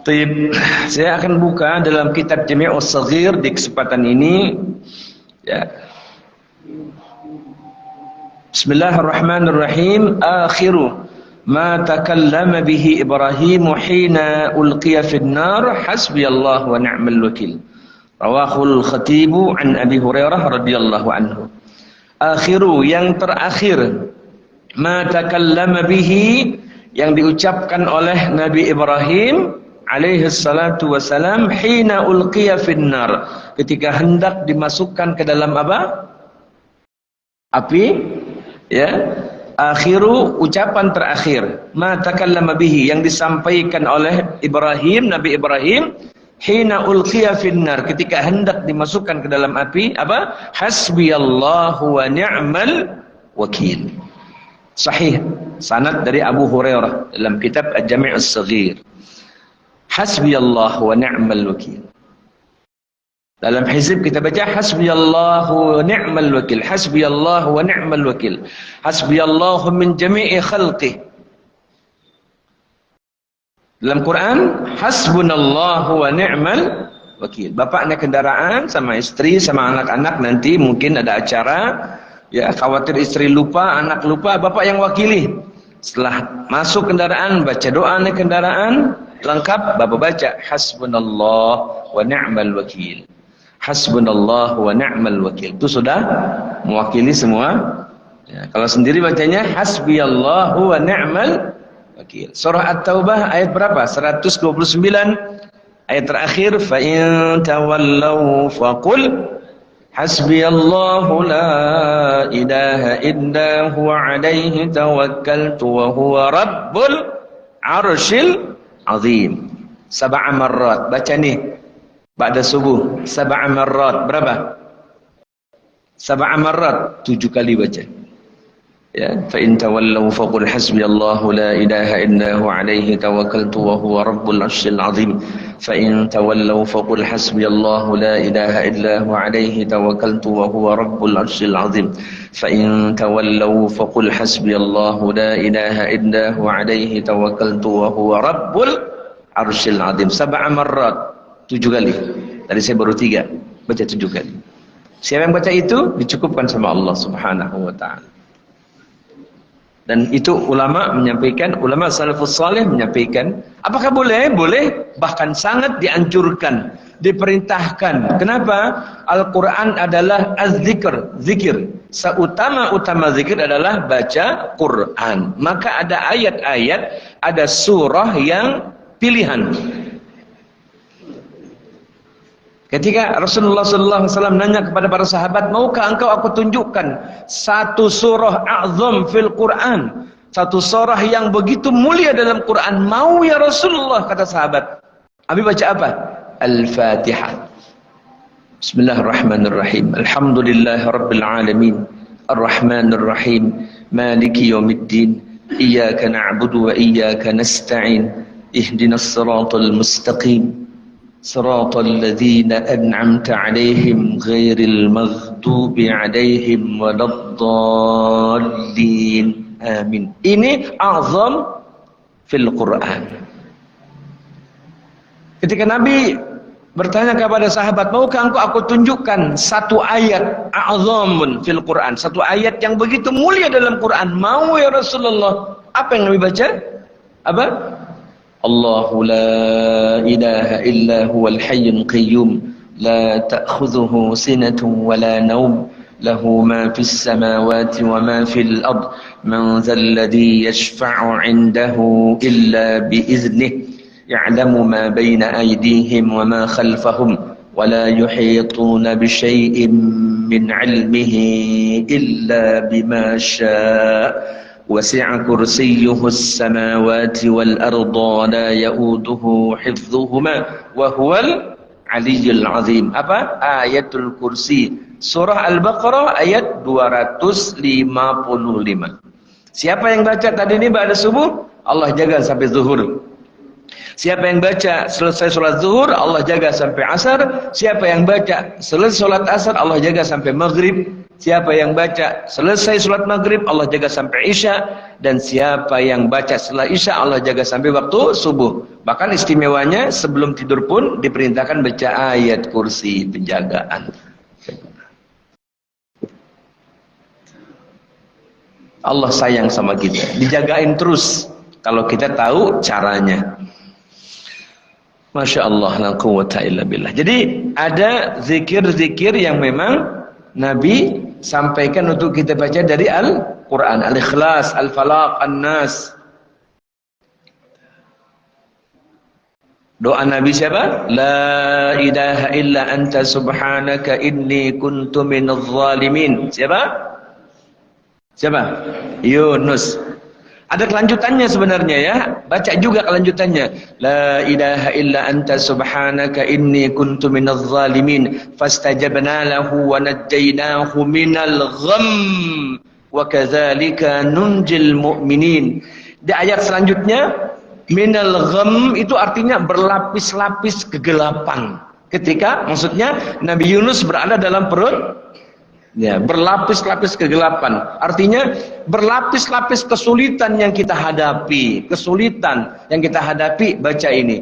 Taib, saya akan buka dalam kitab Jami' Shaghir di kesempatan ini. Ya. Bismillahirrahmanirrahim. Akhiru ma takallama bihi Ibrahim hina ulqiya fin nar hasbiyallahu wa ni'mal wakil. Rawahul Khatibu an Abi Hurairah radhiyallahu anhu. Akhiru, yang terakhir, ma takallama bihi, yang diucapkan oleh Nabi Ibrahim alaihi salatu wasalam hina ulqiya finnar, ketika hendak dimasukkan ke dalam apa? Api. Ya. Akhiru, ucapan terakhir, ma takallama bihi, yang disampaikan oleh Ibrahim, Nabi Ibrahim hina ulqiya finnar, ketika hendak dimasukkan ke dalam api, apa? Hasbiyallahu wa ni'mal wakil. Sahih sanad dari Abu Hurairah dalam kitab Al-Jami' Shaghir. Hasbiyallahu wa ni'mal wakil. Dalam hizib kita baca hasbiyallahu wa ni'mal wakil. Hasbiyallahu wa ni'mal wakil. Hasbiyallahu min jami'i khalqih. Dalam Quran hasbunallahu wa ni'mal wakil. Bapak naik kendaraan sama istri sama anak-anak, nanti mungkin ada acara, ya, khawatir istri lupa, anak lupa, bapak yang wakili. Setelah masuk kendaraan, baca doa naik kendaraan lengkap, bapak baca hasbunallah wa ni'mal wakil. Hasbunallah wa ni'mal wakil. Itu sudah mewakili semua. Ya, kalau sendiri bacanya hasbiyallahu wa ni'mal wakil. Surah At-Taubah ayat berapa? 129 ayat terakhir, fa in tawallaw faqul hasbiyallahu la ilaha illa huwa alaihi tawakkaltu wa huwa rabbul arsyil azim. Sab'a marrat. Baca nih ba'da subuh. Sab'a marrat. Berapa? Sab'a marrat. 7 kali baca. Ya, fa in tawallaw faqul hasbiyallahu la ilaha illa huwa alaihi tawakkaltu wa huwa rabbul arsyil azim. Fa in tawallaw faqul hasbiyallahu la ilaha illa huwa alaihi tawakkaltu wa huwa rabbul arsyil azim. Fa in tawallaw faqul hasbiyallahu la ilaha illa huwa alaihi tawakkaltu wa huwa rabbul arsyil azim. Sab'a marrat. 7 kali. Tadi saya baru 3. Baca 7 kali. Siapa yang baca itu dicukupkan sama Allah Subhanahu wa taala. Dan itu ulama menyampaikan, ulama salafus salih menyampaikan, apakah boleh? Boleh, bahkan sangat dianjurkan, diperintahkan. Kenapa? Al-Quran adalah az-zikr, zikir. Seutama-utama zikir adalah baca Quran. Maka ada ayat-ayat, ada surah yang pilihan. Ketika Rasulullah SAW nanya kepada para sahabat, maukah engkau aku tunjukkan satu surah a'zam fil Quran, satu surah yang begitu mulia dalam Quran? Mau ya Rasulullah, kata sahabat. Abi baca apa? Al-Fatihah. Bismillahirrahmanirrahim. Alhamdulillahi rabbil alamin, arrahmanir rahim, maliki yaumiddin, iyyaka na'budu wa iyyaka nasta'in, ihdinas siratal mustaqim, صراط الذين أنعمت عليهم غير المغضوب عليهم ولا الضالين آمين. Ini azam fil Quran. Ketika Nabi bertanya kepada sahabat, maukah engkau aku tunjukkan satu ayat azamun fil Quran, satu ayat yang begitu mulia dalam Quran? Mau ya Rasulullah. Apa yang Nabi baca? Apa? Allahu la ilaha illa huwal hayyul qayyum la ta'khudhuhu sinatun wa la nawm lahu ma fis samawati wa ma fil ard man dhal ladzi yashfa'u 'indahu illa bi idhnihi ya'lamu ma bayna aydihim wa ma khalfahum wa la yuhituna bi shay'in min 'ilmihi illa bima syaa. وسع كرسيه السماوات والأرض لا يؤوده حفظهما وهو العلي العظيم. Apa? Ayatul Kursi. Surah Al-Baqarah ayat 255. Siapa yang baca tadi ini pada subuh, Allah jaga sampai zuhur. Siapa yang baca selesai sholat zuhur, Allah jaga sampai asar. Siapa yang baca selesai sholat asar, Allah jaga sampai maghrib. Siapa yang baca selesai sholat maghrib, Allah jaga sampai isya. Dan siapa yang baca setelah isya, Allah jaga sampai waktu subuh. Bahkan istimewanya sebelum tidur pun diperintahkan baca ayat kursi penjagaan. Allah sayang sama kita, dijagain terus kalau kita tahu caranya. Masya Allah, la quwwata illa billah. Jadi ada zikir-zikir yang memang Nabi sampaikan untuk kita baca dari Al-Quran. Al-Ikhlas, Al-Falaq, An-Nas. Doa Nabi siapa? La ilaha illa anta subhanaka inni kuntu minadh zalimin. Siapa? Siapa? Yunus. Ada kelanjutannya sebenarnya ya. Baca juga kelanjutannya. La ilaha illa anta subhanaka inni kuntu minadh zalimin fastajabna lahu wa najjaynahu minal gham wa kadzalika nunjil mu'minin. Di ayat selanjutnya minal gham itu artinya berlapis-lapis kegelapan. Ketika maksudnya Nabi Yunus berada dalam perut, ya, berlapis-lapis kegelapan. Artinya berlapis-lapis kesulitan yang kita hadapi. Kesulitan yang kita hadapi, baca ini.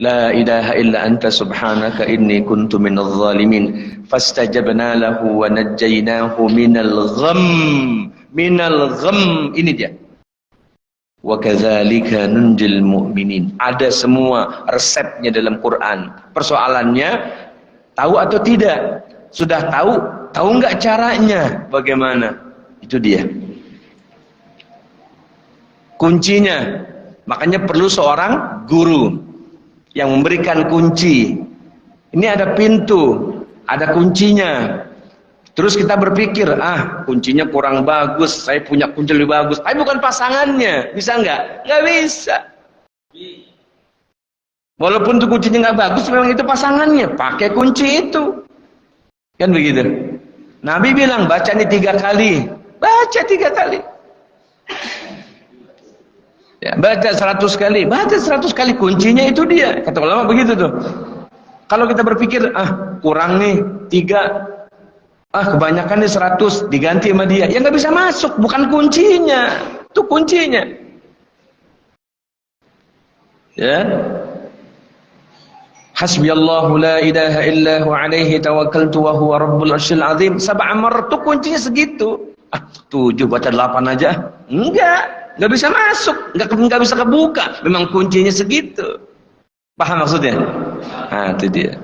La ilaha illa anta subhanaka inni kuntu minadh zalimin fastajabna lahu wa najjaynahu minal gham. Minal gham, ini dia. Wa kadzalika nunjil mu'minin. Ada semua resepnya dalam Quran. Persoalannya tahu atau tidak? Sudah tahu, tahu nggak caranya? Bagaimana? Itu dia. Kuncinya. Makanya perlu seorang guru yang memberikan kunci. Ini ada pintu, ada kuncinya. Terus kita berpikir, kuncinya kurang bagus, saya punya kunci lebih bagus. Tapi bukan pasangannya, bisa nggak? Nggak bisa. Walaupun itu kuncinya nggak bagus, memang itu pasangannya. Pakai kunci itu. Kan begitu. Nabi bilang baca ini 3 kali. Baca 3 kali. Ya, baca 100 kali. Baca 100 kali. Kuncinya itu dia. Kata ulama begitu tuh. Kalau kita berpikir, kurang nih 3. Kebanyakan nih 100. Diganti sama dia. Ya nggak bisa masuk. Bukan kuncinya. Itu kuncinya. Ya. Hasbiyallahu la ilaha illahu alaihi tawakkaltu wa huwa rabbul arsyil azim. 7 marrat, tuh kuncinya segitu. 7 baca 8 aja. Enggak bisa masuk, enggak bisa kebuka. Memang kuncinya segitu. Paham maksudnya? Itu dia.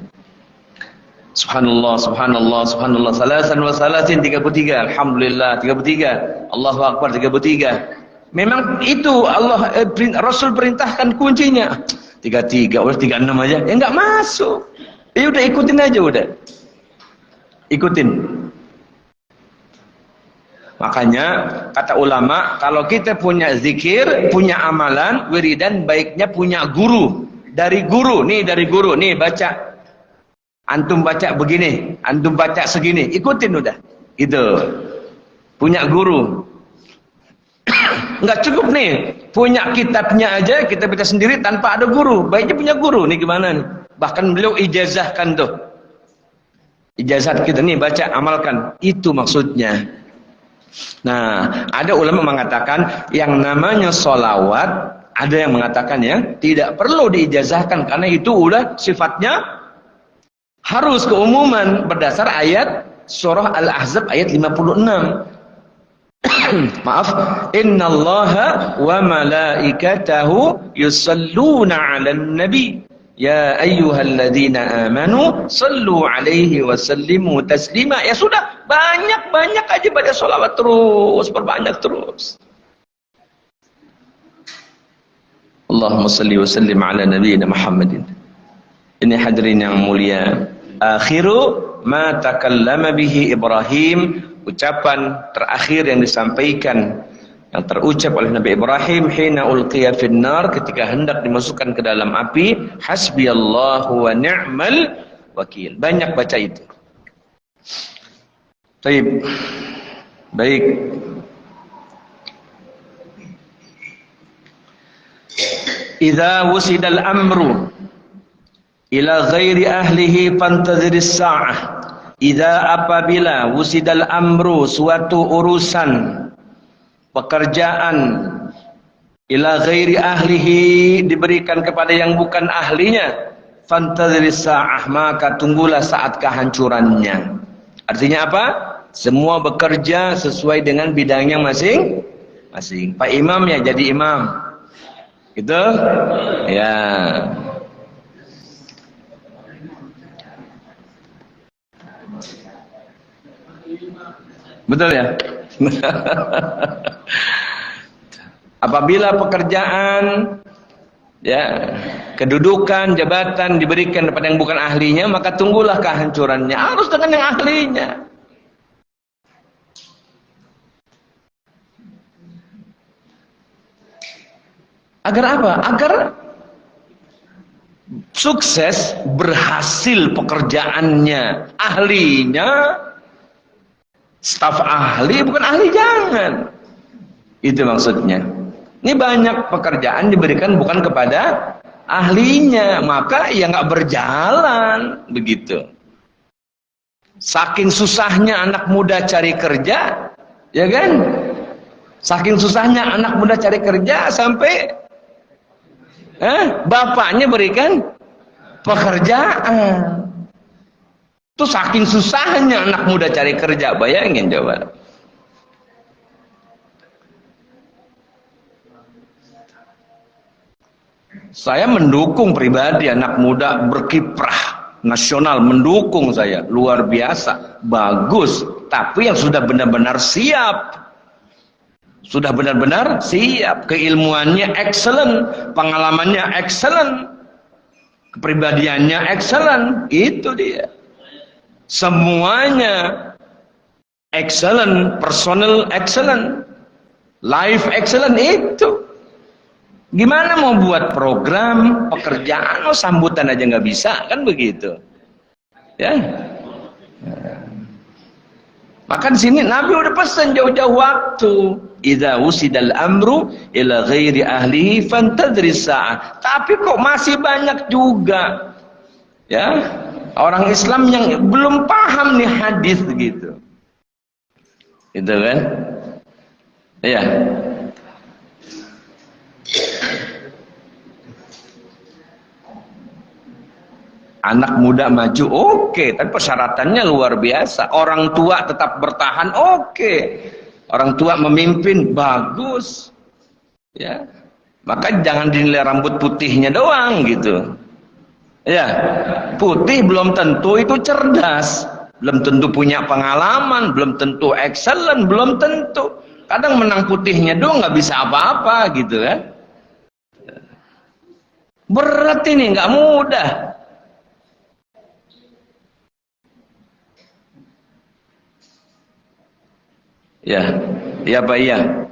Subhanallah, subhanallah, subhanallah. Salasan wa salasin 33. Alhamdulillah 33. Allahu akbar 33. Memang itu Allah Rasul perintahkan kuncinya. 33, udah 36 aja. Ya enggak masuk. Ya udah ikutin aja udah. Ikutin. Makanya kata ulama, kalau kita punya zikir, punya amalan, wiridan, baiknya punya guru. Dari guru, nih baca. Antum baca begini, antum baca segini, ikutin udah. Gitu. Punya guru. Enggak cukup nih, punya kitabnya aja kita baca sendiri tanpa ada guru. Baiknya punya guru, nih gimana nih? Bahkan beliau ijazahkan tuh. Ijazah kita nih baca, amalkan. Itu maksudnya. Nah, ada ulama mengatakan yang namanya sholawat, ada yang mengatakan ya tidak perlu diijazahkan karena itu udah sifatnya harus keumuman berdasar ayat surah Al-Ahzab ayat 56. Maaf, innallaha wa malaikatahu yusalluna 'alan nabi ya ayyuhalladzina amanu sallu 'alaihi wa sallimu taslima. Ya sudah, banyak-banyak aja baca sholawat terus, perbanyak terus. Allahumma salli wa sallim ala nabiyyina Muhammadin. Ini hadirin yang mulia, akhiru ma takallama bihi Ibrahim, ucapan terakhir yang disampaikan, yang terucap oleh Nabi Ibrahim hina ulqiya finnar, ketika hendak dimasukkan ke dalam api, hasbiyallahu wa ni'mal wakil. Banyak baca itu. Baik. Idza wusidal amru ila ghairi ahlihi fantadhiris sa'ah apabila wusidal amru, suatu urusan pekerjaan, ila ghairi ahlihi, diberikan kepada yang bukan ahlinya, fantadhiris sa'ah, maka tunggulah saat kehancurannya. Artinya apa? Semua bekerja sesuai dengan bidangnya masing-masing. Pak Imam ya jadi imam, gitu ya. Betul ya. Apabila pekerjaan, ya, kedudukan, jabatan diberikan kepada yang bukan ahlinya, maka tunggulah kehancurannya. Harus dengan yang ahlinya. Agar apa? Agar sukses, berhasil pekerjaannya, ahlinya, staf ahli, bukan ahli, jangan. Itu maksudnya. Ini banyak pekerjaan diberikan bukan kepada ahlinya, maka ya nggak berjalan begitu. Saking susahnya anak muda cari kerja, ya kan? Saking susahnya anak muda cari kerja sampai bapaknya berikan pekerjaan. Itu saking susahnya anak muda cari kerja, bayangin coba. Saya mendukung pribadi anak muda berkiprah nasional, mendukung saya, luar biasa, bagus. Tapi yang sudah benar-benar siap, sudah benar-benar siap, keilmuannya excellent, pengalamannya excellent, kepribadiannya excellent, itu dia. Semuanya excellent, personal excellent, life excellent, itu. Gimana mau buat program, pekerjaan, sambutan aja nggak bisa, kan begitu, ya. Maka di sini Nabi udah pesan jauh-jauh waktu, idza wusidal amru ila ghairi ahlihi fantadhris sa'ah. Tapi kok masih banyak juga, ya, orang Islam yang belum paham nih hadis gitu, gitu kan, ya. Anak muda maju, oke, tapi persyaratannya luar biasa. Orang tua tetap bertahan, oke. Orang tua memimpin, bagus. Ya, maka jangan dinilai rambut putihnya doang gitu. Ya, putih belum tentu itu cerdas, belum tentu punya pengalaman, belum tentu excellent, belum tentu. Kadang menang putihnya doang nggak bisa apa-apa gitu kan. Berat ini, nggak mudah. Ya, iya Pak, iya.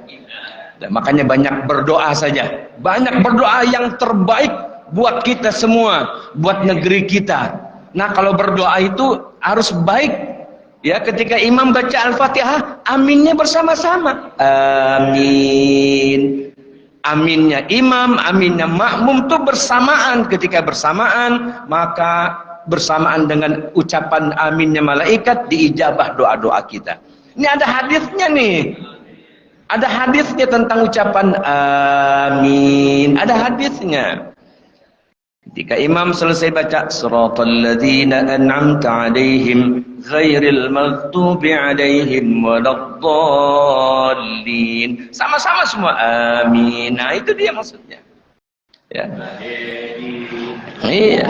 Dan makanya banyak berdoa saja. Banyak berdoa yang terbaik buat kita semua, buat negeri kita. Nah, kalau berdoa itu harus baik. Ya, ketika imam baca Al-Fatihah, aminnya bersama-sama. Amin. Aminnya imam, aminnya makmum itu bersamaan. Ketika bersamaan, maka bersamaan dengan ucapan aminnya malaikat diijabah doa-doa kita. Ini ada hadisnya nih. Ada hadisnya tentang ucapan amin. Ada hadisnya. Ketika imam selesai baca siratal ladzina an'amta 'alaihim ghairil maghdubi 'alaihim waladdallin. Sama-sama semua amin. Nah, itu dia maksudnya. Ya. Iya.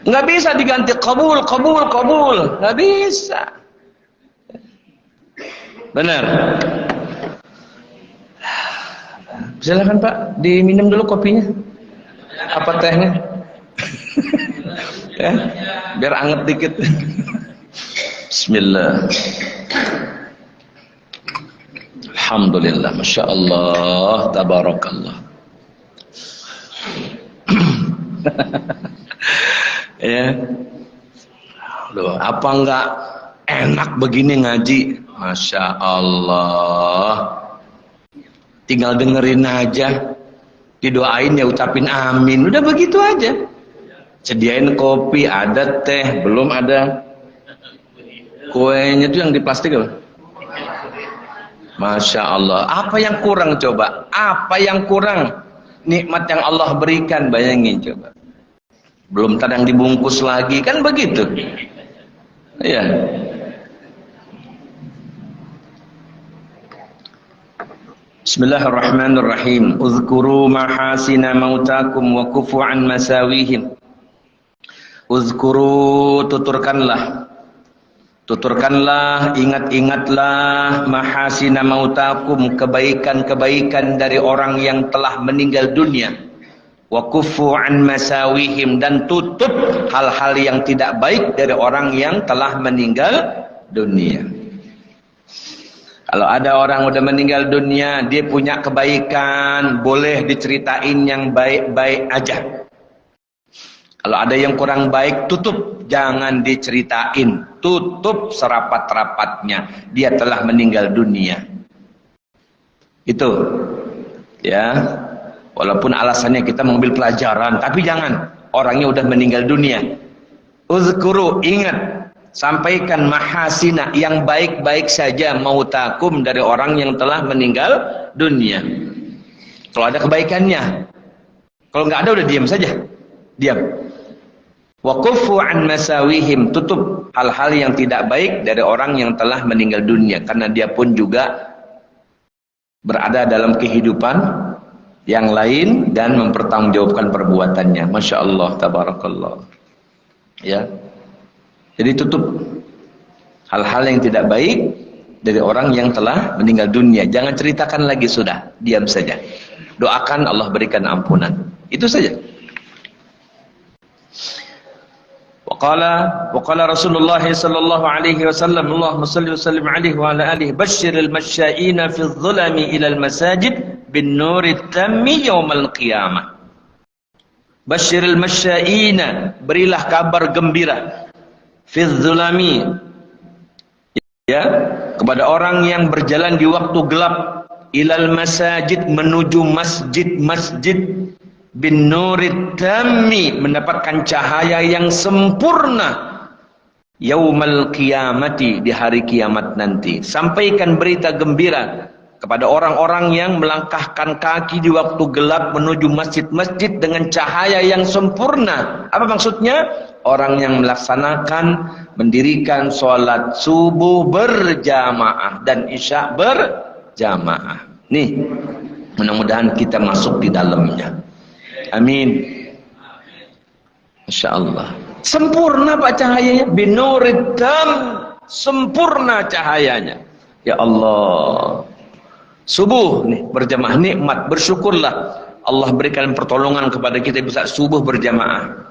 Enggak bisa diganti qabul. Enggak bisa. Benar. Silakan Pak, diminum dulu kopinya. Apa tehnya? Ya, biar anget dikit. Bismillah. Alhamdulillah, Masya Allah, Tabarakallah. Ya. Loh, apa enggak enak begini ngaji? Masya Allah. Tinggal dengerin aja, didoain ya ucapin amin, udah begitu aja. Sediain kopi, ada teh, belum ada. Kuenya itu yang di plastik apa? Masya Allah. Apa yang kurang coba? Apa yang kurang? Nikmat yang Allah berikan, bayangin coba. Belum yang dibungkus lagi, kan begitu. Iya. Bismillahirrahmanirrahim. Uzkuru mahasina mautakum wa kufu an masawihim. Uzkuru, tuturkanlah, ingat-ingatlah mahasina mautakum, kebaikan-kebaikan dari orang yang telah meninggal dunia. Wa kufu an masawihim, dan tutup hal-hal yang tidak baik dari orang yang telah meninggal dunia. Kalau ada orang udah meninggal dunia, dia punya kebaikan, boleh diceritain yang baik-baik aja. Kalau ada yang kurang baik, tutup, jangan diceritain. Tutup serapat-rapatnya, dia telah meninggal dunia. Itu, ya. Walaupun alasannya kita mengambil pelajaran, tapi jangan. Orangnya udah meninggal dunia. Uzkuru, ingat. Sampaikan mahasina, yang baik-baik saja, mautakum, dari orang yang telah meninggal dunia. Kalau ada kebaikannya. Kalau nggak ada, udah diam saja. Diam. Wa kufu an masawihim, tutup hal-hal yang tidak baik dari orang yang telah meninggal dunia, karena dia pun juga berada dalam kehidupan yang lain dan mempertanggungjawabkan perbuatannya. Masya Allah, tabarakallah. Ya. Jadi tutup hal-hal yang tidak baik dari orang yang telah meninggal dunia. Jangan ceritakan lagi, sudah, diam saja. Doakan Allah berikan ampunan. Itu saja. Waqala Rasulullah sallallahu alaihi wasallam, Allahumma shalli wa sallim alaihi wa ala alihi, basyiril masya'ina fi dhulami ila al-masajid bin nuri tammi yaumal qiyamah. Basyiril masya'ina, berilah kabar gembira, fi dhulami, ya, kepada orang yang berjalan di waktu gelap, ilal masajid, menuju masjid-masjid, bin nurid tammi, mendapatkan cahaya yang sempurna, yaumal qiyamati, di hari kiamat nanti. Sampaikan berita gembira kepada orang-orang yang melangkahkan kaki di waktu gelap menuju masjid-masjid dengan cahaya yang sempurna. Apa maksudnya? Orang yang melaksanakan, mendirikan sholat subuh berjamaah dan isya berjamaah. Nih, mudah-mudahan kita masuk di dalamnya. Amin. Masya Allah. Sempurna Pak cahayanya. Binurid tam, sempurna cahayanya. Ya Allah. Subuh nih berjamaah, nikmat, bersyukurlah Allah berikan pertolongan kepada kita bisa subuh berjamaah.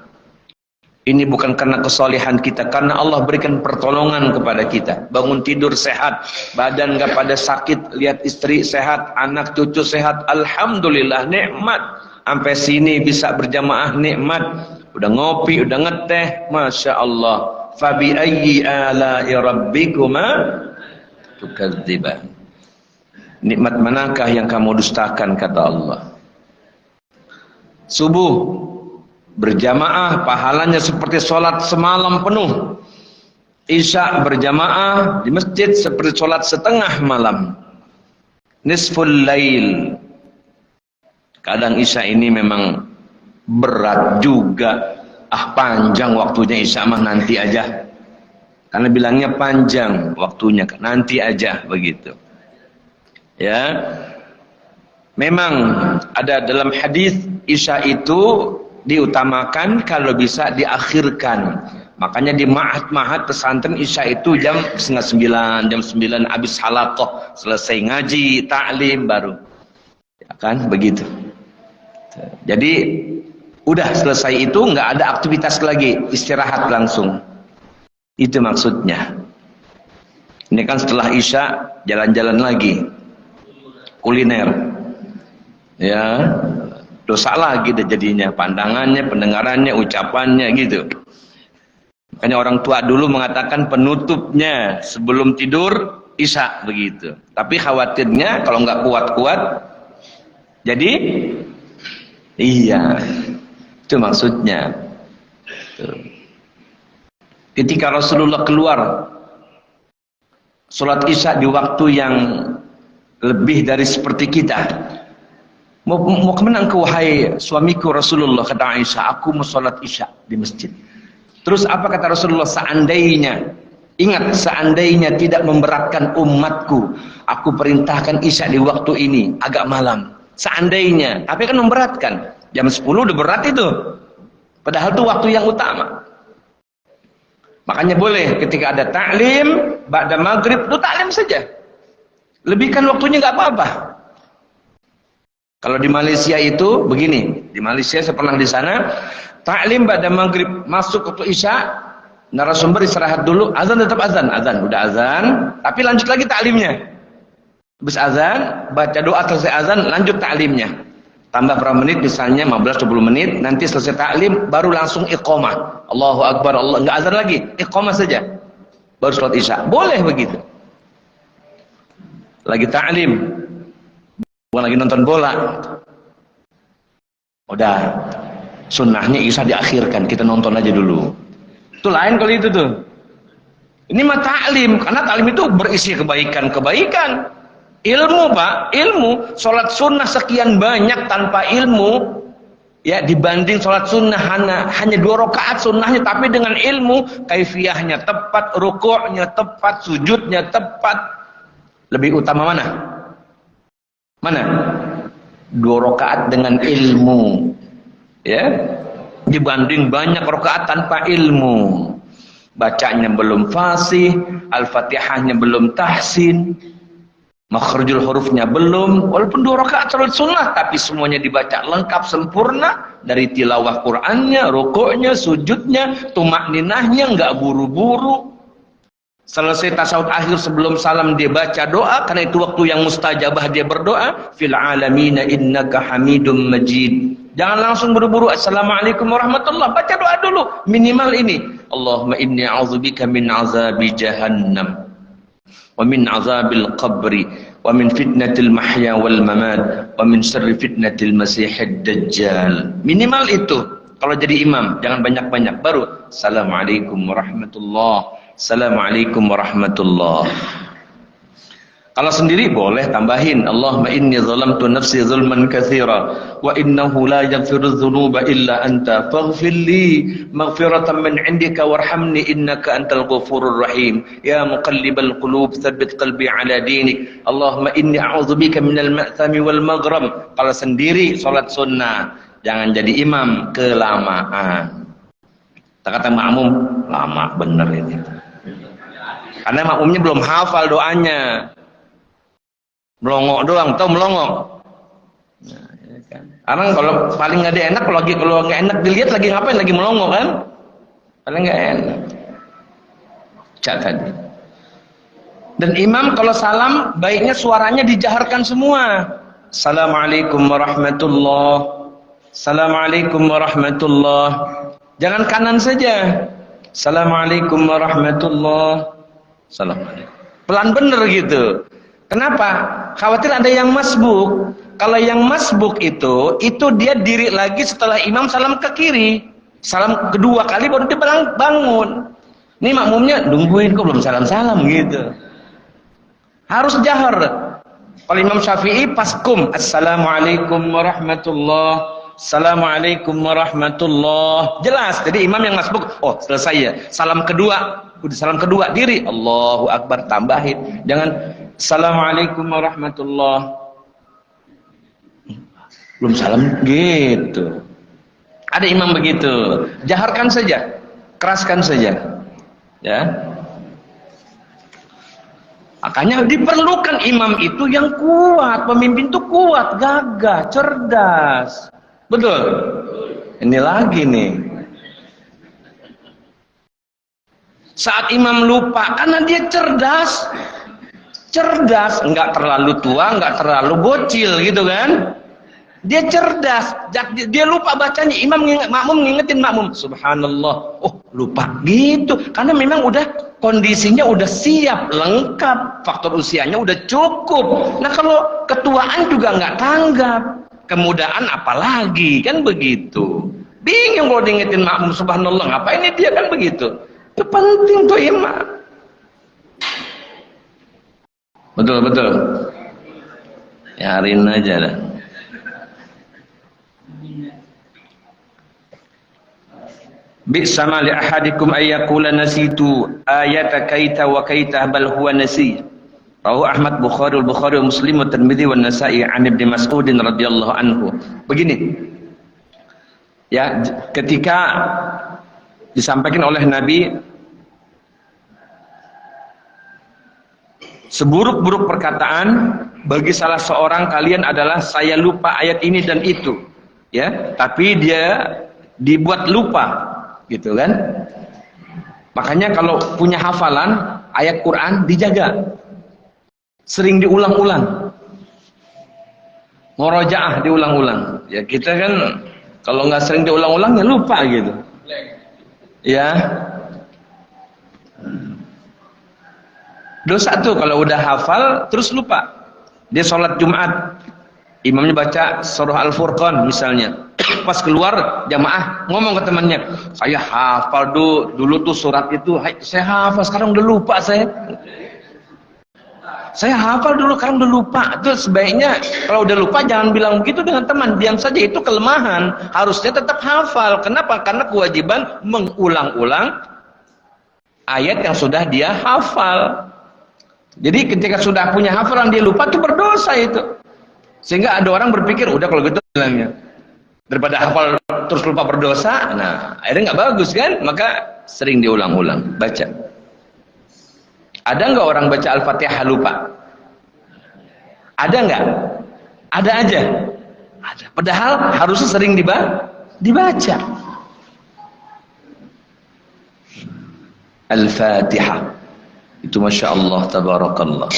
Ini bukan karena kesalehan kita, karena Allah berikan pertolongan kepada kita. Bangun tidur sehat, badan gak pada sakit, lihat istri sehat, anak cucu sehat, alhamdulillah, nikmat. Sampai sini bisa berjamaah, nikmat. Udah ngopi, udah ngeteh, Masya Allah. Fabi ayyi ala'i rabbikuma tukadziban. Nikmat manakah yang kamu dustakan, kata Allah. Subuh berjamaah, pahalanya seperti sholat semalam penuh. Isya berjamaah di masjid seperti sholat setengah malam. Nisful lail. Kadang isya ini memang berat juga. Panjang waktunya isya mah, nanti aja. Karena bilangnya panjang waktunya, nanti aja, begitu. Ya, memang ada dalam hadis isya itu diutamakan, kalau bisa diakhirkan. Makanya di ma'had pesantren isya itu jam 8:30, jam 9 habis halaqah, selesai ngaji, ta'lim baru. Ya kan, begitu. Jadi udah selesai itu nggak ada aktivitas lagi, istirahat langsung. Itu maksudnya. Ini kan setelah isya jalan-jalan lagi, kuliner. Ya, dosa lagi deh jadinya, pandangannya, pendengarannya, ucapannya gitu. Makanya orang tua dulu mengatakan penutupnya sebelum tidur isya, begitu. Tapi khawatirnya kalau nggak kuat-kuat, jadi iya, itu maksudnya. Ketika Rasulullah keluar Sholat isya di waktu yang lebih dari seperti kita. Mau kemana engkau wahai suamiku Rasulullah, kata Aisyah, aku mau sholat isya di masjid. Terus apa kata Rasulullah? Seandainya, ingat, seandainya tidak memberatkan umatku, aku perintahkan isya di waktu ini agak malam. Seandainya, tapi kan memberatkan. Jam 10 udah berat itu, padahal itu waktu yang utama. Makanya boleh ketika ada ta'lim ba'da maghrib, itu ta'lim saja, lebihkan waktunya nggak apa-apa. Kalau di Malaysia itu begini, di Malaysia saya pernah di sana, ta'lim ba'da maghrib, masuk waktu isya, narasumber istirahat dulu, azan tetap azan, udah azan, tapi lanjut lagi ta'limnya. Habis azan, baca doa selesai azan, lanjut ta'limnya. Tambah berapa menit, misalnya 15-20 menit, nanti selesai ta'lim, baru langsung iqamah. Allahu Akbar, Allah, nggak azan lagi, iqamah saja. Baru sholat isya. Boleh begitu. Lagi ta'lim, bukan lagi nonton bola. Udah, sunnahnya isya diakhirkan, kita nonton aja dulu. Itu lain kalau itu tuh. Ini mah ta'lim, karena ta'lim itu berisi kebaikan-kebaikan. Ilmu Pak, ilmu. Sholat sunnah sekian banyak tanpa ilmu, ya, dibanding sholat sunnah hanya 2 rakaat sunnahnya, tapi dengan ilmu, kaifiyahnya tepat, rukuknya tepat, sujudnya tepat. Lebih utama mana? Mana? 2 rakaat dengan ilmu, ya, dibanding banyak rakaat tanpa ilmu. Bacanya belum fasih, al-fatihahnya belum tahsin, makhrajul hurufnya belum, walaupun 2 rakaat salat sunnah, tapi semuanya dibaca lengkap sempurna, dari tilawah Qur'annya, rukuknya, sujudnya, tumakninahnya, nggak buru-buru. Selesai tasawuf akhir sebelum salam dia baca doa, karena itu waktu yang mustajabah dia berdoa, fil alamina innaka hamidum majid. Jangan langsung buru-buru assalamualaikum warahmatullah, baca doa dulu, minimal ini, Allahumma inni a'udzubika min azabi jahannam wa min azabil qabri wa min fitnatil mahya wal mamat wa min syarri fitnatil masiihid dajjal. Minimal itu kalau jadi imam, jangan banyak-banyak, baru assalamualaikum warahmatullah, assalamualaikum warahmatullah. Kalau sendiri boleh tambahin Allahumma inni zalamtu nafsi zulman katsira wa innahu la yaghfiru dzunuba illa anta faghfirli maghfiratan min 'indika warhamni innaka antal ghafurur rahim ya muqallibal qulub tsabbit qalbi 'ala dinik Allahumma inni a'udzubika minal ma'thami wal maghram. Kalau sendiri salat sunnah, jangan jadi imam kelamaan. Tak kata makmum, lama bener ini, karena makmumnya belum hafal doanya, melongok doang, tahu melongok. Nah, ya kan. Karena kalau paling nggak enak, kalau nggak enak dilihat lagi ngapain, lagi melongok kan, paling nggak enak. Cak tadi. Dan imam kalau salam baiknya suaranya dijaharkan semua. Assalamualaikum warahmatullah, assalamualaikum warahmatullah. Jangan kanan saja. Assalamualaikum warahmatullah, assalamualaikum. Pelan bener gitu. Kenapa? Khawatir ada yang masbuk. Kalau yang masbuk itu dia diri lagi setelah imam salam ke kiri. Salam kedua kali baru dia bangun. Ini makmumnya nungguin kok belum salam-salam gitu. Harus jahar. Kalau Imam Syafi'i paskum, assalamualaikum warahmatullah, assalamualaikum warahmatullah. Jelas. Jadi imam yang masbuk, oh selesai ya. Salam kedua, udah salam kedua diri, Allahu Akbar, tambahin. Jangan assalamualaikum warahmatullah, belum salam gitu. Ada imam begitu. Jaharkan saja, keraskan saja, ya. Makanya diperlukan imam itu yang kuat, pemimpin itu kuat, gagah, cerdas. Betul? Ini lagi nih. Saat imam lupa, karena dia cerdas, nggak terlalu tua, nggak terlalu bocil gitu kan. Dia cerdas, dia lupa bacanya, makmum ngingetin makmum, subhanallah, oh lupa gitu, karena memang udah kondisinya udah siap, lengkap, faktor usianya udah cukup. Nah kalau ketuaan juga nggak tanggap, kemudaan apalagi, kan begitu. Bingung kalau diingetin makmum, subhanallah, ngapain ini dia, kan begitu. Itu penting tuh imam. Betul, betul. Yarin aja lah. Bi'sama li ahadikum ayyakula nasitu ayata kaita wa kaita bal huwa nasi. Rawahu Ahmad, Bukhari wa Muslim wa Tirmidzi wa Nasa'i an Ibnu Mas'ud radhiyallahu anhu. Begini. Ya, ketika disampaikan oleh Nabi seburuk-buruk perkataan bagi salah seorang kalian adalah saya lupa ayat ini dan itu. Ya, tapi dia dibuat lupa. Gitu kan? Makanya kalau punya hafalan ayat Quran dijaga, sering diulang-ulang, murojaah diulang-ulang. Ya kita kan kalau nggak sering diulang-ulang ya lupa gitu. Ya. Dosa tuh kalau udah hafal terus lupa. Dia sholat Jumat, imamnya baca surah Al-Furqan misalnya. Pas keluar jamaah ngomong ke temannya, saya hafal dulu tuh surat itu, saya hafal sekarang udah lupa saya hafal dulu sekarang udah lupa. Itu sebaiknya kalau udah lupa jangan bilang begitu dengan teman, diam saja, itu kelemahan. Harusnya tetap hafal. Kenapa? Karena kewajiban mengulang-ulang ayat yang sudah dia hafal. Jadi ketika sudah punya hafalan dia lupa, itu berdosa itu. Sehingga ada orang berpikir udah kalau gitu bilangnya daripada hafal terus lupa berdosa, nah akhirnya nggak bagus kan? Maka sering diulang-ulang baca. Ada nggak orang baca Al-Fatihah lupa? Ada nggak? Ada aja. Ada. Padahal harusnya sering dibaca. Al-Fatihah itu masya Allah tabarakallah.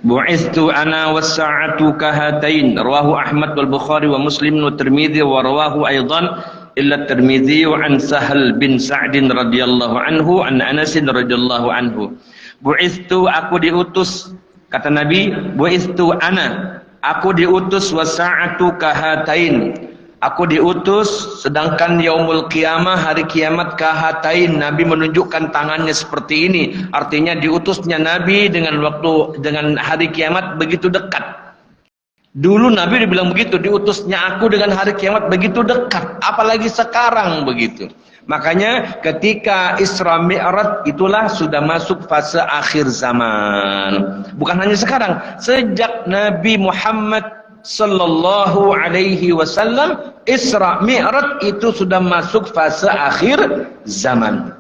Bu'istu ana was-sa'atu kahatain, rawahu Ahmad wal Bukhari wa Muslim wa Tirmidzi wa rawahu aidan illa Tirmidzi an Sahal bin Sa'd radhiyallahu anhu an Anas radhiyallahu anhu. Bu'istu, aku diutus, kata Nabi, bu'istu ana, aku diutus, was-sa'atu kahatain, aku diutus sedangkan yaumul qiyamah, hari kiamat, kahatain, Nabi menunjukkan tangannya seperti ini. Artinya diutusnya Nabi dengan hari kiamat begitu dekat. Dulu Nabi dibilang begitu, diutusnya aku dengan hari kiamat begitu dekat, apalagi sekarang begitu. Makanya ketika Isra Mi'raj itulah sudah masuk fase akhir zaman. Bukan hanya sekarang, sejak Nabi Muhammad sallallahu alaihi wasallam Isra Mi'raj itu sudah masuk fase akhir zaman.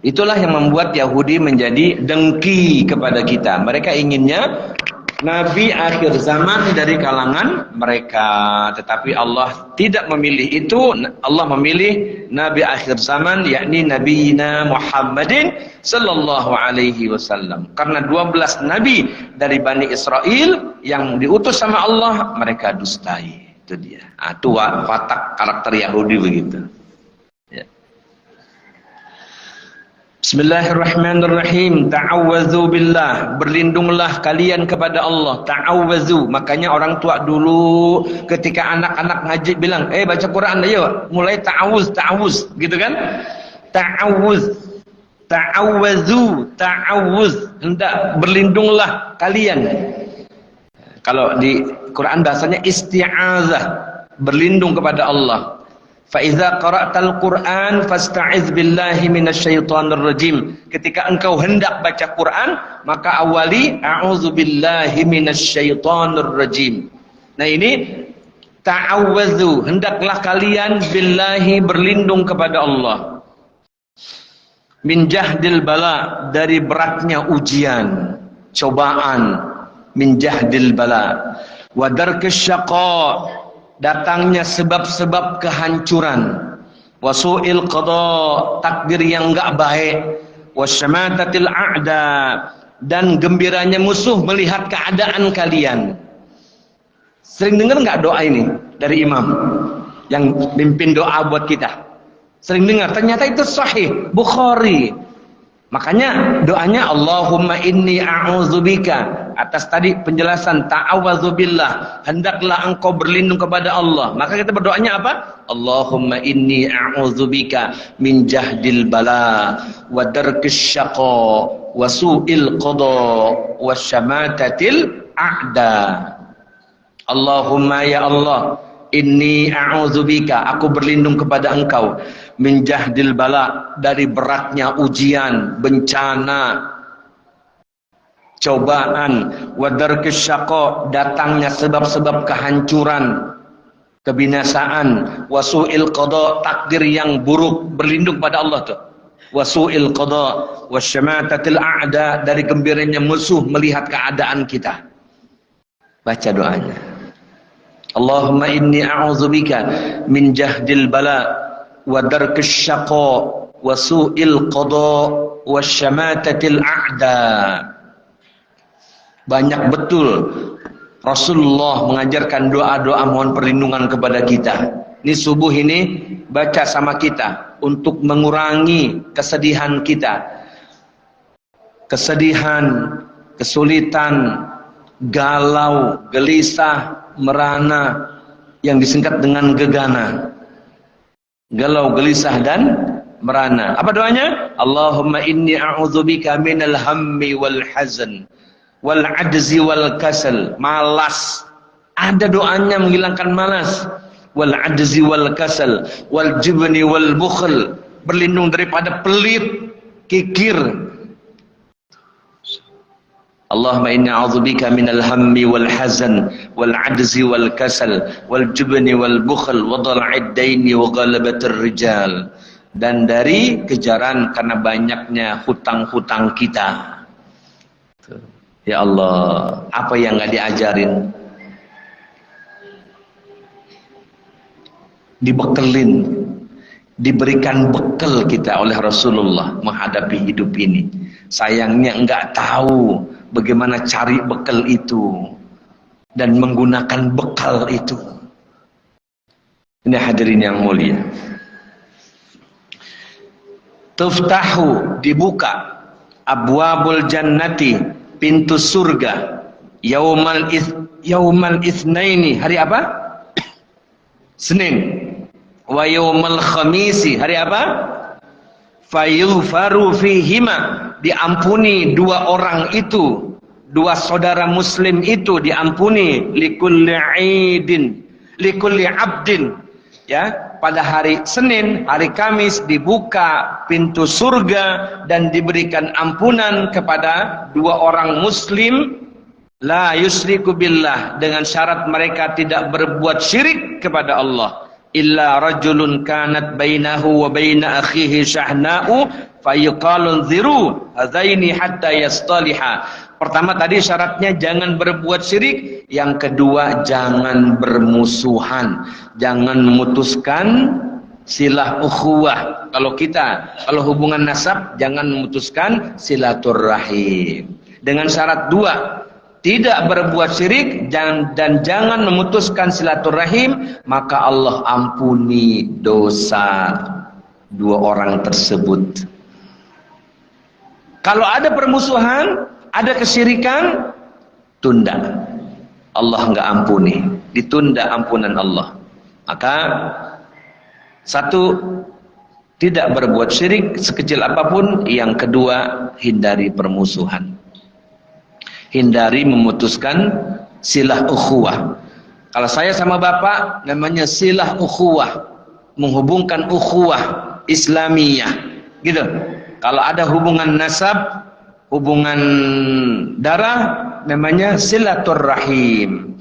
Itulah yang membuat Yahudi menjadi dengki kepada kita. Mereka inginnya Nabi akhir zaman dari kalangan mereka, tetapi Allah tidak memilih itu. Allah memilih Nabi akhir zaman, yakni Nabiina Muhammadin sallallahu alaihi wasallam. Karena 12 nabi dari Bani Israel yang diutus sama Allah, mereka dustai. Itu dia. Itu watak karakter Yahudi begitu. Ya. Bismillahirrahmanirrahim. Ta'awwadzu billah, berlindunglah kalian kepada Allah. Ta'awwadzu, makanya orang tua dulu ketika anak-anak ngaji bilang, baca Quran ayo, mulai ta'awuz, gitu kan? Ta'awwadzu, hendak berlindunglah kalian. Kalau di Quran bahasanya isti'azah, berlindung kepada Allah. Fa idza qara'tal Qur'an fasta'iz billahi minasyaitonir rajim. Ketika engkau hendak baca Quran, maka awali a'udzubillahi minasyaitonir rajim. Nah ini ta'awwadzu, hendaklah kalian billahi, berlindung kepada Allah. Min jahdil bala, dari beratnya ujian, cobaan. Min jahdil bala wa darkis syaqa, datangnya sebab-sebab kehancuran, wasu'il qada, takdir yang enggak baik, wasyamatatil a'da, dan gembiranya musuh melihat keadaan kalian. Sering dengar enggak doa ini dari imam yang mimpin doa buat kita? Sering dengar, ternyata itu sahih Bukhari. Makanya doanya Allahumma inni a'udzubika atas tadi penjelasan ta'awwadzubillah, hendaklah engkau berlindung kepada Allah. Maka kita berdoanya apa? Allahumma inni a'udzubika min jahdil bala wa darkis syaqa wa su'il qada wa syamatatil a'da. Allahumma ya Allah, inni a'udzubika, aku berlindung kepada engkau, min jahdil bala, dari beratnya ujian, bencana, cobaan, wa darkis syaqa, datangnya sebab-sebab kehancuran, kebinasaan, wa su'il qada, takdir yang buruk, berlindung pada Allah tuh. Wa su'il qada wa syamatatil a'da, dari gembiranya musuh melihat keadaan kita. Baca doanya. Allahumma inni a'udzubika min jahdil bala wa darkis syaqa wa su'il qada wa syamatatil a'da. Banyak betul Rasulullah mengajarkan doa-doa mohon perlindungan kepada kita. Ini subuh ini baca sama kita untuk mengurangi kesedihan kita. Kesedihan, kesulitan, galau, gelisah, merana, yang disingkat dengan gegana. Galau, gelisah dan merana. Apa doanya? Allahumma inni a'udzubika minal hammi wal hazan wal ajzi wal kasal. Malas, ada doanya menghilangkan malas. Wal ajzi wal kasal wal jubni wal bukhl, berlindung daripada pelit, kikir. Allahumma inni a'udzubika minal hammi wal hazan wal ajzi wal kasal wal jubni wal bukhl wa dhal'id daini wa ghalabatir rijal, dan dari kejaran karena banyaknya hutang-hutang kita. Ya Allah, apa yang enggak diajarin? Dibekelin, diberikan bekal kita oleh Rasulullah menghadapi hidup ini. Sayangnya enggak tahu bagaimana cari bekal itu dan menggunakan bekal itu. Ini hadirin yang mulia. Tuftahu, dibuka, abwabul jannati, pintu surga, yaumal itsnaini, hari apa? Senin. Wa yaumal khamisi, hari apa? Fayughfaru fihima, diampuni dua orang itu, dua saudara muslim itu diampuni, likulli aidin, likulli abdin. Ya, pada hari Senin, hari Kamis dibuka pintu surga dan diberikan ampunan kepada dua orang muslim, la yusriku billah, dengan syarat mereka tidak berbuat syirik kepada Allah. Illa rajulun kanat bainahu wa baina akhihi syahna'u fayuqalu ziru hadaini hatta yastaliha. Pertama tadi syaratnya jangan berbuat syirik, yang kedua jangan bermusuhan, jangan memutuskan silah ukhuwah. Kalau hubungan nasab, jangan memutuskan silaturrahim. Dengan syarat dua, tidak berbuat syirik dan jangan memutuskan silaturahim, maka Allah ampuni dosa dua orang tersebut. Kalau ada permusuhan, ada kesyirikan, tunda. Allah enggak ampuni, ditunda ampunan Allah. Maka satu, tidak berbuat syirik sekecil apapun. Yang kedua, hindari permusuhan. Hindari memutuskan silah ukhuwah. Kalau saya sama bapak namanya silah ukhuwah, menghubungkan ukhuwah Islamiyah, gitu. Kalau ada hubungan nasab, hubungan darah, namanya silaturrahim.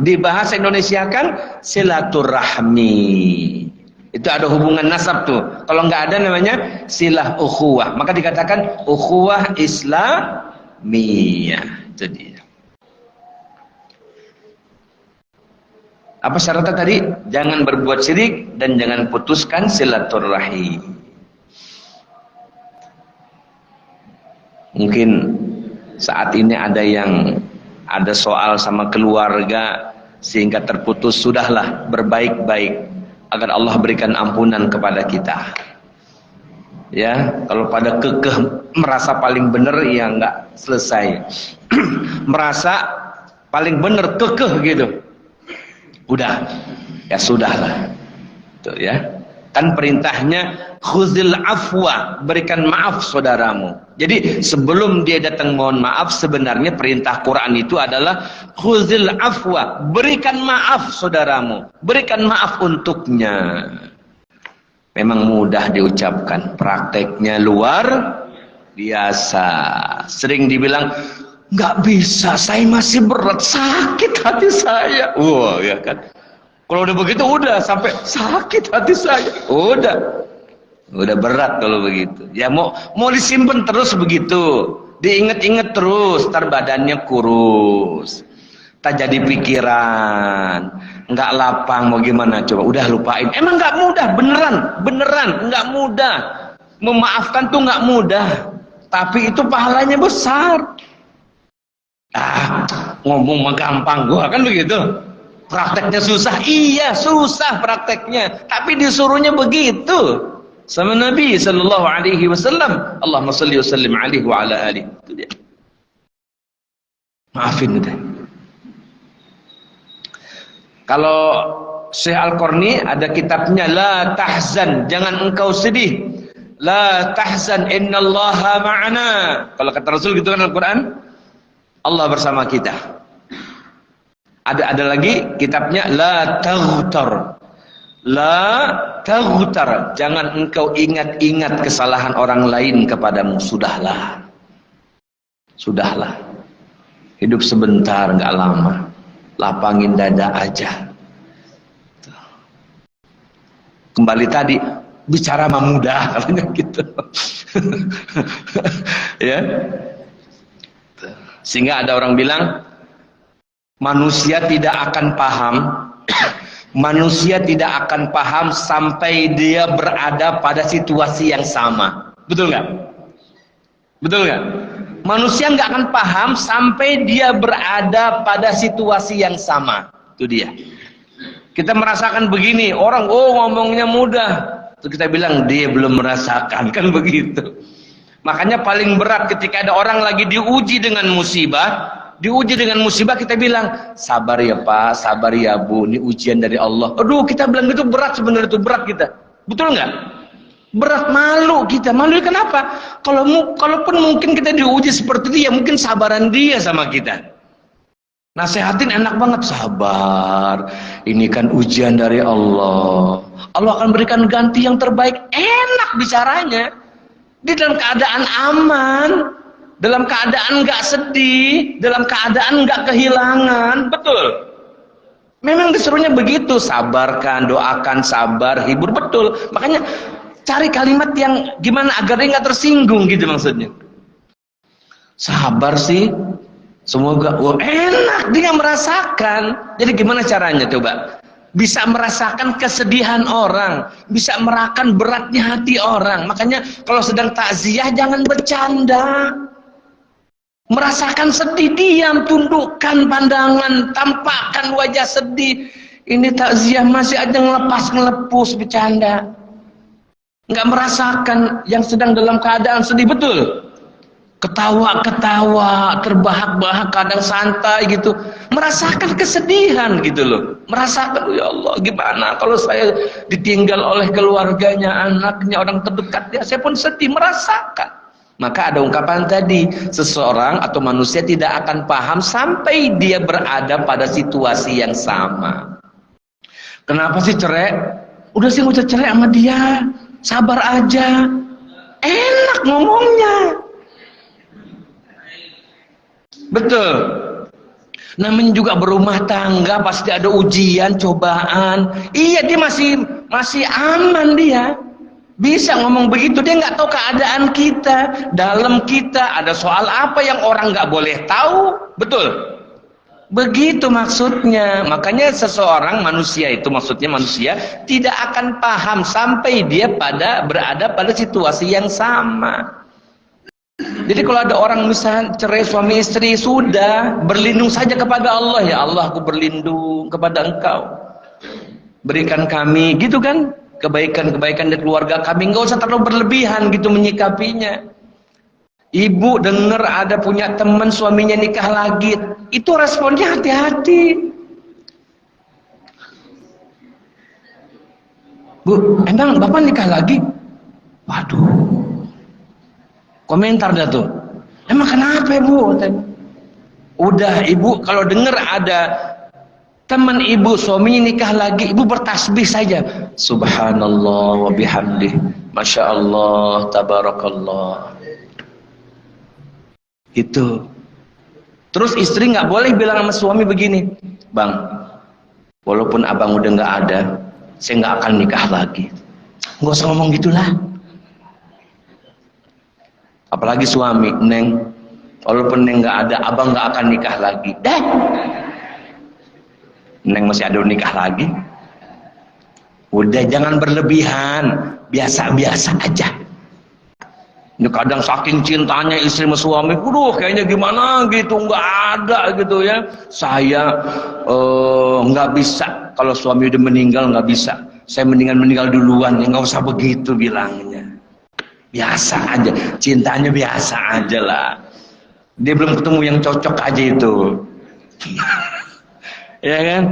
Di bahasa Indonesia kan silaturrahmi. Itu ada hubungan nasab tuh. Kalau nggak ada namanya silah ukhuwah. Maka dikatakan ukhuwah Islamiyah. Itu dia. Apa syaratnya tadi? Jangan berbuat syirik dan jangan putuskan silaturrahim. Mungkin saat ini ada soal sama keluarga sehingga terputus, sudahlah berbaik-baik agar Allah berikan ampunan kepada kita. Ya, kalau pada kekeh merasa paling benar ya nggak selesai. Merasa paling benar kekeh gitu. Udah, ya sudahlah. Tuh ya. Kan perintahnya khuzil afwa, berikan maaf saudaramu. Jadi sebelum dia datang mohon maaf, sebenarnya perintah Quran itu adalah khuzil afwa, berikan maaf saudaramu, berikan maaf untuknya. Memang mudah diucapkan, prakteknya luar biasa. Sering dibilang nggak bisa, saya masih berat, sakit hati saya. Wah, ya kan. Kalau udah begitu udah sampai sakit hati saya. Udah berat kalau begitu. Ya mau disimpan terus begitu. Diingat-ingat terus, ntar badannya kurus. Tak jadi pikiran, nggak lapang mau gimana coba. Udah lupain. Emang nggak mudah, beneran nggak mudah. Memaafkan tuh nggak mudah. Tapi itu pahalanya besar. Ngomong mah gampang gua kan begitu. Prakteknya susah, iya susah prakteknya, tapi disuruhnya begitu sama Nabi sallallahu alaihi wasallam. Allahumma shalli wa sallim alaihi wa ala alihi. Itu dia. Maafin gitu. Kalau Syekh Al-Qarni ada kitabnya La Tahzan, jangan engkau sedih. La tahzan innallaha ma'ana. Kalau kata Rasul gitu kan Al-Qur'an, Allah bersama kita. Ada lagi kitabnya La Taghtar. La Taghtar, jangan engkau ingat-ingat kesalahan orang lain kepadamu. Sudahlah. Hidup sebentar, enggak lama. Lapangin dada aja. Kembali tadi, bicara mah mudah katanya gitu. Ya. Sehingga ada orang bilang manusia tidak akan paham, manusia tidak akan paham sampai dia berada pada situasi yang sama. Betul nggak? Betul nggak? Manusia nggak akan paham sampai dia berada pada situasi yang sama. Itu dia. Kita merasakan begini, orang ngomongnya mudah. Terus kita bilang dia belum merasakan, kan begitu. Makanya paling berat ketika ada orang lagi diuji dengan musibah. Diuji dengan musibah kita bilang, sabar ya Pak, sabar ya Bu, ini ujian dari Allah. Aduh, kita bilang itu berat, sebenarnya itu berat kita. Betul nggak? Berat, malu kita. Malu kenapa? Kalaupun mungkin kita diuji seperti itu, ya mungkin sabaran dia sama kita. Nasehatin enak banget, sabar. Ini kan ujian dari Allah. Allah akan berikan ganti yang terbaik. Enak bicaranya. Di dalam keadaan aman. Dalam keadaan nggak sedih, dalam keadaan nggak kehilangan, betul. Memang disuruhnya begitu, sabarkan, doakan, sabar, hibur, betul. Makanya cari kalimat yang gimana agar dia nggak tersinggung gitu maksudnya. Sabar sih, semoga enak dia merasakan. Jadi gimana caranya coba? Bisa merasakan kesedihan orang, bisa merasakan beratnya hati orang. Makanya kalau sedang takziah jangan bercanda. Merasakan sedih, diam, tundukkan pandangan, tampakkan wajah sedih. Ini takziah masih aja ngelepus bercanda. Nggak merasakan yang sedang dalam keadaan sedih, betul. Ketawa-ketawa, terbahak-bahak, kadang santai gitu. Merasakan kesedihan gitu loh. Merasakan, ya Allah, gimana kalau saya ditinggal oleh keluarganya, anaknya, orang terdekatnya, saya pun sedih, merasakan. Maka ada ungkapan tadi, seseorang atau manusia tidak akan paham sampai dia berada pada situasi yang sama. Kenapa sih cerai? Udah sih nggak usah cerai sama dia, sabar aja. Enak ngomongnya. Betul. Namanya juga berumah tangga pasti ada ujian, cobaan. Iya, dia masih aman dia. Bisa ngomong begitu, dia nggak tahu keadaan kita, dalam kita ada soal apa yang orang nggak boleh tahu, betul? Begitu maksudnya. Makanya seseorang manusia itu maksudnya manusia tidak akan paham sampai dia berada pada situasi yang sama. Jadi kalau ada orang misalnya cerai suami istri, sudah berlindung saja kepada Allah. Ya Allah, aku berlindung kepada Engkau. Berikan kami, gitu kan? kebaikan-kebaikan di keluarga kami. Nggak usah terlalu berlebihan gitu menyikapinya. Ibu dengar ada punya teman suaminya nikah lagi, itu responnya hati-hati. Bu, emang bapak nikah lagi? Waduh, komentar dah tuh. Emang kenapa bu? Udah ibu kalau dengar ada teman ibu suaminya nikah lagi, ibu bertasbih saja. Subhanallah wa bihamdih, Masya Allah, tabarakallah. Itu. Terus istri nggak boleh bilang sama suami begini, bang, walaupun abang udah nggak ada, saya nggak akan nikah lagi. Nggak usah ngomong gitulah. Apalagi suami, Neng, walaupun Neng nggak ada, abang nggak akan nikah lagi. Dah, Neng masih ada nikah lagi. Udah jangan berlebihan, biasa-biasa aja. Ini kadang saking cintanya istri sama suami, kayaknya gimana gitu, nggak ada gitu ya. Saya nggak bisa, kalau suami udah meninggal nggak bisa. Saya mendingan meninggal duluan, ya nggak usah begitu bilangnya. Biasa aja, cintanya biasa aja lah. Dia belum ketemu yang cocok aja itu. Ya kan?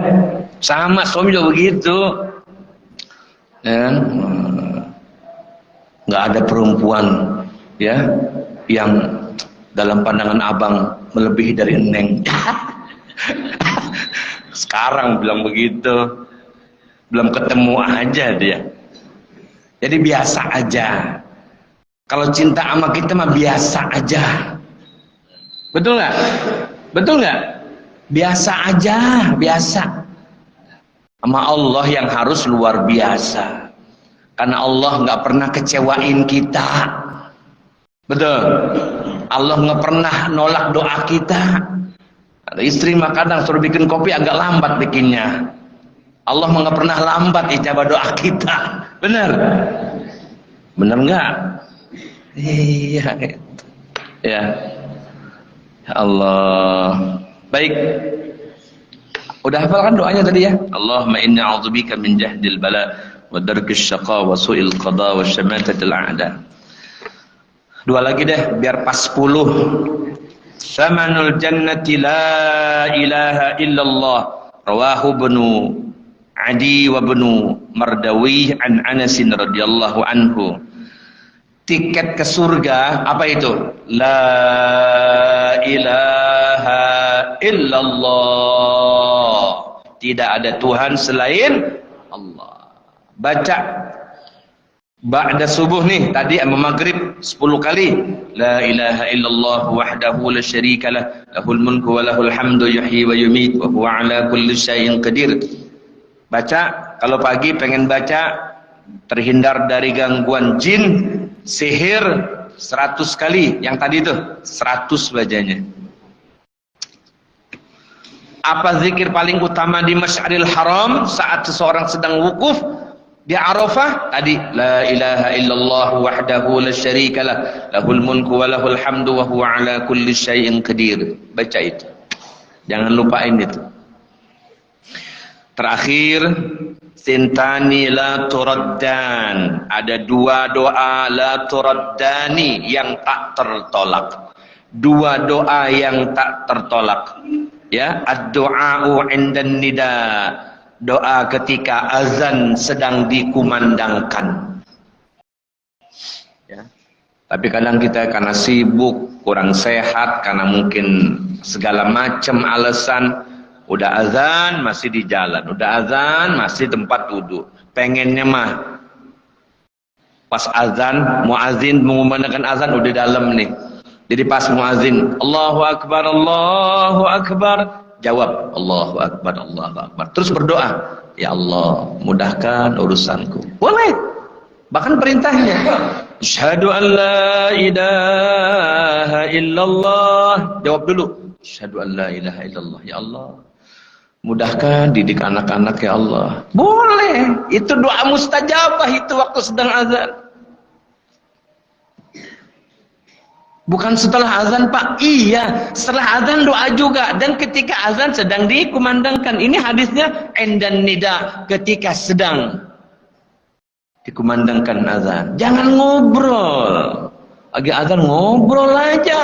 Sama suami juga begitu. Ya, nggak ada perempuan ya yang dalam pandangan abang melebihi dari Neng. Sekarang bilang begitu, belum ketemu aja dia. Jadi biasa aja. Kalau cinta sama kita mah biasa aja. Betul nggak? Betul nggak? Biasa aja, biasa. Sama Allah yang harus luar biasa. Karena Allah nggak pernah kecewain kita. Betul. Allah nggak pernah nolak doa kita. Ada istri mah kadang suruh bikin kopi agak lambat bikinnya. Allah nggak pernah lambat ijabah doa kita. Bener? Bener nggak? Iya. Ya. Ya Allah. Baik. Udah hafal kan doanya tadi ya? Allahumma inni a'udzubika min jahdil bala wa darkis syaqa wa su'il qada wa syamatatil a'da. Dua lagi deh biar pas 10. Samanul jannati la ilaha illallah rawahu ibnu Adi wa ibnu Mardawi an Anas radhiyallahu anhu. Tiket ke surga apa itu? La ilaha illallah. Tidak ada Tuhan selain Allah. Baca ba'da subuh nih, tadi sama maghrib 10 kali. La ilaha illallah wahdahu la syarikalah, lahul mulku wa lahul hamdu yuhyi wa yumiit wa huwa ala kulli syai'in qadir. Baca, kalau pagi pengen baca terhindar dari gangguan jin, sihir 100 kali. Yang tadi itu 100 bacanya. Apa zikir paling utama di Masy'aril Haram saat seseorang sedang wukuf di Arafah? Tadi la ilaha illallah wahdahu la syarikalah, lahul mulku wa lahul hamdu wa huwa ala kulli syai'in qadir. Baca itu. Jangan lupain itu. Terakhir, sintani la turaddan. Ada dua doa la turaddani yang tak tertolak. Dua doa yang tak tertolak. Ya, ad-du'a'u 'indan nida. Doa ketika azan sedang dikumandangkan. Ya. Tapi kadang kita karena sibuk, kurang sehat, karena mungkin segala macam alasan, udah azan masih di jalan, udah azan masih tempat duduk. Pengennya mah pas azan, muazin mengumandangkan azan udah dalam nih. Jadi pas muazin, Allahu Akbar, Allahu Akbar, jawab Allahu Akbar, Allahu Akbar. Terus berdoa, ya Allah, mudahkan urusanku. Boleh. Bahkan perintahnya, asyhadu an la ilaha illallah. Jawab dulu, asyhadu an la ilaha illallah, ya Allah, mudahkan didik anak-anak ya Allah. Boleh. Itu doa mustajabah itu waktu sedang azan. Bukan setelah azan Pak. Iya, setelah azan doa juga. Dan ketika azan sedang dikumandangkan. Ini hadisnya endan nida, ketika sedang dikumandangkan azan. Jangan ngobrol. Lagi azan ngobrol aja.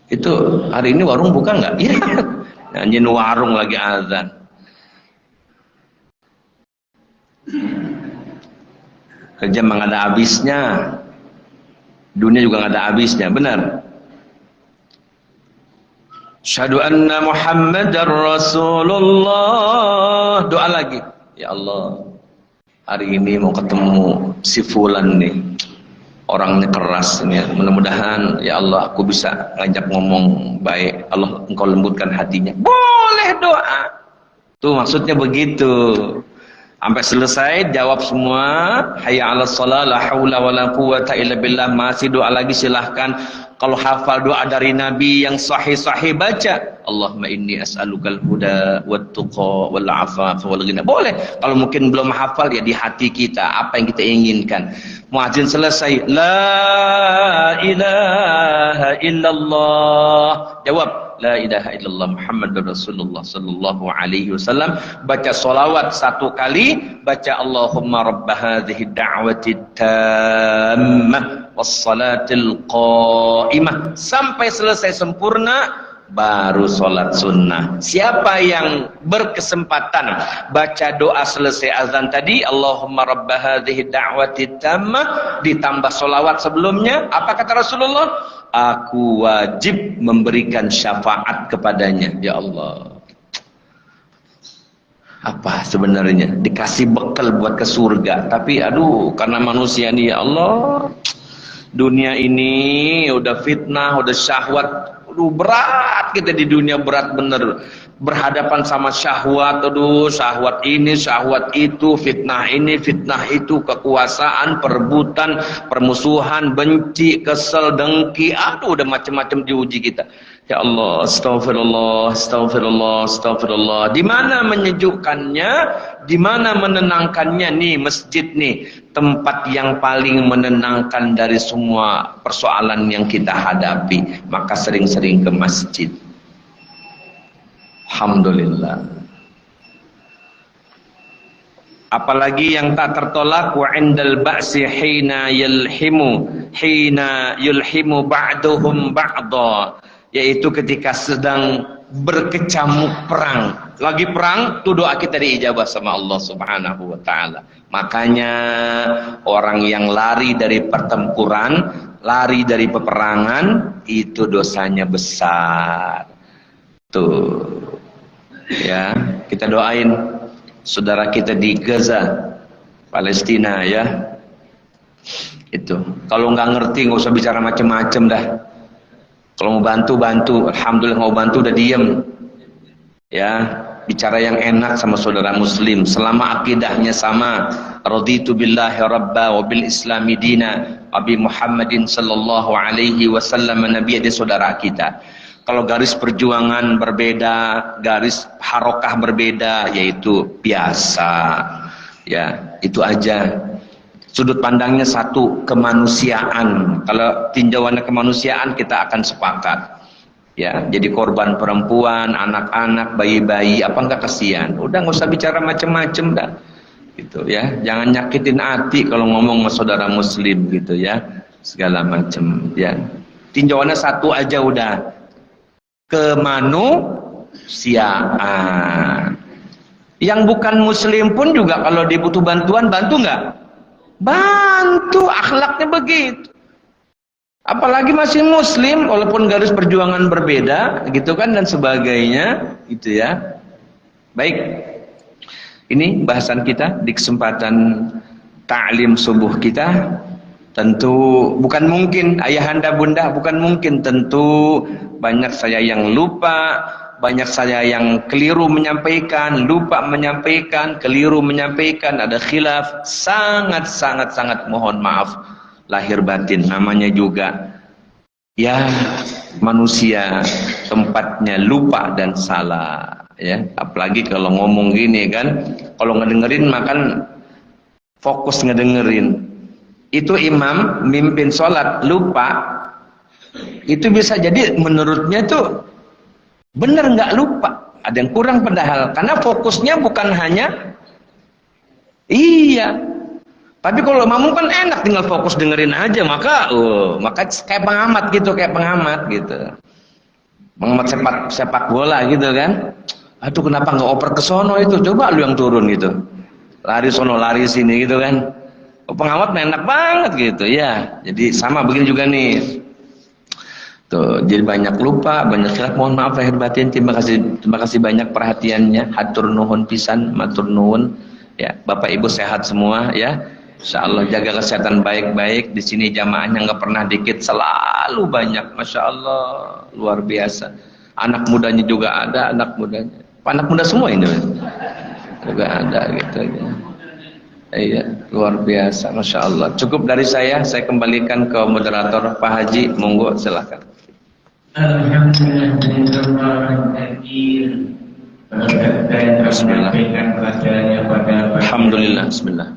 Itu hari ini warung buka nggak? Iya. Anjing warung lagi azan. Kerja memang ada habisnya. Dunia juga nggak ada habisnya, benar. Syahadu anna Muhammadar Rasulullah. Doa lagi. Ya Allah, hari ini mau ketemu si fulan nih. Orangnya keras ini. Mudah-mudahan ya Allah aku bisa ngajak ngomong baik. Allah engkau lembutkan hatinya. Boleh doa. Tuh maksudnya begitu. Sampai selesai jawab semua, hayya 'alas shalah, la haula wala quwata illa billah. Masih doa lagi silahkan. Kalau hafal doa dari Nabi yang sahih-sahih baca, Allahumma inni as'alukal huda wat tuqa wal afafa wal ghina. Boleh. Kalau mungkin belum hafal ya di hati kita apa yang kita inginkan. Muadzin selesai, la ilaha illallah. Jawab, la ilaha illallah Muhammadur Rasulullah sallallahu alaihi wasallam. Baca solawat 1 kali, baca Allahumma rabb hadhihi da'wati tammah wassalatil qaimah sampai selesai sempurna. Baru sholat sunnah. Siapa yang berkesempatan baca doa selesai azan tadi, Allahumma rabb hadhihi da'wati tammah, ditambah sholawat sebelumnya, apa kata Rasulullah? Aku wajib memberikan syafaat kepadanya. Ya Allah, apa sebenarnya dikasih bekal buat ke surga, tapi aduh karena manusia nih ya Allah, dunia ini udah fitnah, udah syahwat. Aduh berat kita di dunia, berat bener. Berhadapan sama syahwat, aduh syahwat ini, syahwat itu, fitnah ini, fitnah itu, kekuasaan, perebutan, permusuhan, benci, kesel, dengki, aduh udah macam-macam diuji kita. Ya Allah, astagfirullah, astagfirullah, astagfirullah. Di mana menyejukkannya, di mana menenangkannya nih masjid nih, tempat yang paling menenangkan dari semua persoalan yang kita hadapi. Maka sering-sering ke masjid. Alhamdulillah. Apalagi yang tak tertolak, wa indal ba'si hina yulhimu ba'duhum ba'da, yaitu ketika sedang berkecamuk perang. Lagi perang, tuh doa kita diijabah sama Allah Subhanahu wa taala. Makanya orang yang lari dari pertempuran, lari dari peperangan, itu dosanya besar. Tuh. Ya, kita doain saudara kita di Gaza, Palestina ya. Itu. Kalau nggak ngerti nggak usah bicara macam-macam dah. Kalau mau bantu bantu. Alhamdulillah mau bantu udah diem. Ya, bicara yang enak sama saudara muslim selama akidahnya sama. Raditu billahi rabba wa bil islami dina, Abi Muhammadin sallallahu alaihi wasallam nabi, dia saudara kita. Kalau garis perjuangan berbeda, garis harokah berbeda, yaitu biasa. Ya, itu aja. Sudut pandangnya satu, kemanusiaan. Kalau tinjauannya kemanusiaan, kita akan sepakat. Ya, jadi korban perempuan, anak-anak, bayi-bayi, apa enggak kasihan? Udah nggak usah bicara macem-macem dah. Gitu ya. Jangan nyakitin hati kalau ngomong sama saudara muslim gitu ya. Segala macem ya. Tinjauannya satu aja udah. Kemanusiaan. Yang bukan muslim pun juga kalau dia butuh bantuan, bantu nggak? Bantu, akhlaknya begitu. Apalagi masih muslim, walaupun garis perjuangan berbeda, gitu kan, dan sebagainya, gitu ya. Baik, ini bahasan kita di kesempatan ta'lim subuh kita. Tentu bukan mungkin ayahanda bunda, bukan mungkin, tentu banyak saya yang lupa, banyak saya yang keliru menyampaikan, lupa menyampaikan, keliru menyampaikan, ada khilaf, sangat mohon maaf lahir batin. Namanya juga ya manusia, tempatnya lupa dan salah ya. Apalagi kalau ngomong gini kan, kalau ngedengerin makan fokus ngedengerin. Itu imam mimpin sholat lupa, itu bisa jadi menurutnya tuh bener nggak lupa, ada yang kurang padahal karena fokusnya bukan hanya iya, Tapi kalau makmum kan enak, tinggal fokus dengerin aja, maka kayak pengamat gitu, pengamat sepak bola gitu kan. Aduh, kenapa nggak oper ke sono itu? Coba lu yang turun gitu, lari sono lari sini gitu kan. Pengamat enak banget gitu ya. Jadi sama begini juga nih. Tuh, jadi banyak lupa, banyak khilaf. Mohon maaf lahir batin. Terima kasih banyak perhatiannya. Hatur nuhun pisan, matur nuhun. Ya, Bapak Ibu sehat semua ya. Insyaallah jaga kesehatan baik-baik. Di sini jamaahnya nggak pernah dikit, selalu banyak. Masya Allah, luar biasa. Anak mudanya juga ada, anak muda semua ini juga ada gitu ya. Iya, luar biasa, Masya Allah. Cukup dari saya kembalikan ke moderator Pak Haji, monggo silakan. Bismillah. Alhamdulillah, bismillah.